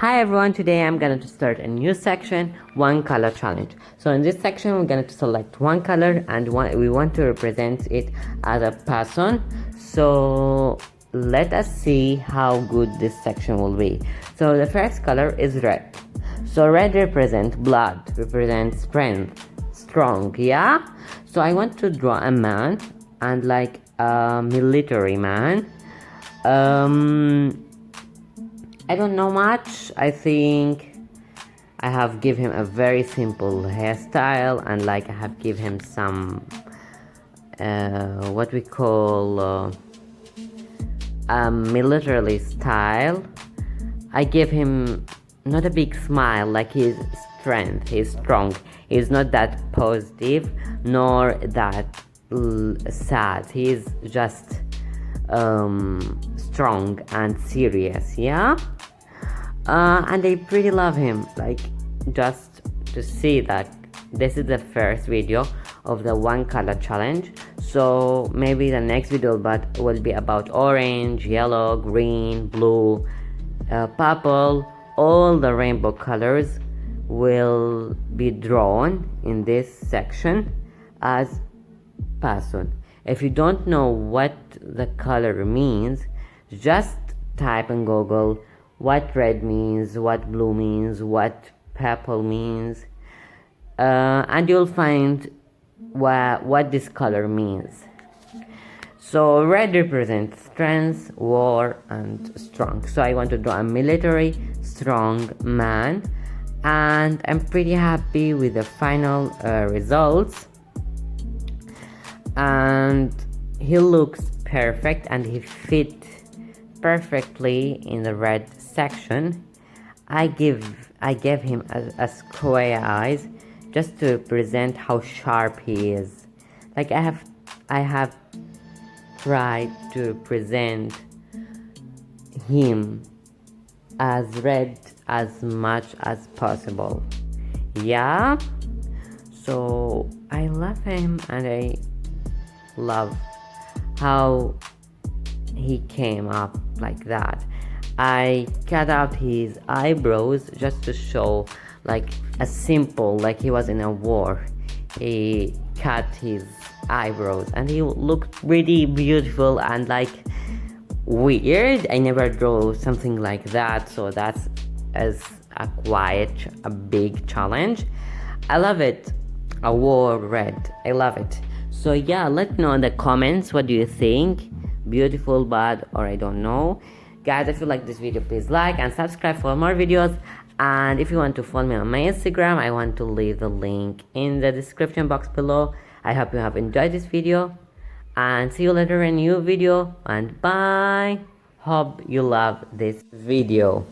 Hi everyone, today I'm going to start a new section, one color challenge. So in this section we're going to select one color and we want to represent it as a person. So let us see how good this section will be. So the first color is red. So red represents blood, represents strength, strong, yeah? So I want to draw a man and like a military man. I don't know much. I think I have give him a very simple hairstyle and like I have give him some what we call military style. I give him not a big smile, like his strength, he's strong. He's not that positive nor that sad. He's just strong and serious, yeah. And I pretty love him, like just to see that this is the first video of the one color challenge. So maybe the next video will be about orange, yellow, green, blue, purple. All the rainbow colors will be drawn in this section as person. If you don't know what the color means, just type in Google what red means, what blue means, what purple means, and you'll find what this color means. So red represents strength, war, and strong. So I want to draw a military, strong man, and I'm pretty happy with the final results. And he looks perfect and he fit perfectly in the red section. I gave him a square eyes just to present how sharp he is. Like I have tried to present him as red as much as possible, yeah. So I love him and I love how he came up like that. I cut out his eyebrows just to show like a simple, like he was in a war. He cut his eyebrows and he looked really beautiful and like weird. I never drew something like that, so that's a big challenge. I love it. A war red, I love it. So yeah, let me know in the comments what do you think, beautiful, bad, or I don't know. Guys, if you like this video, please like and subscribe for more videos. And if you want to follow me on my Instagram, I want to leave the link in the description box below. I hope you have enjoyed this video and see you later in a new video, and bye. Hope you love this video.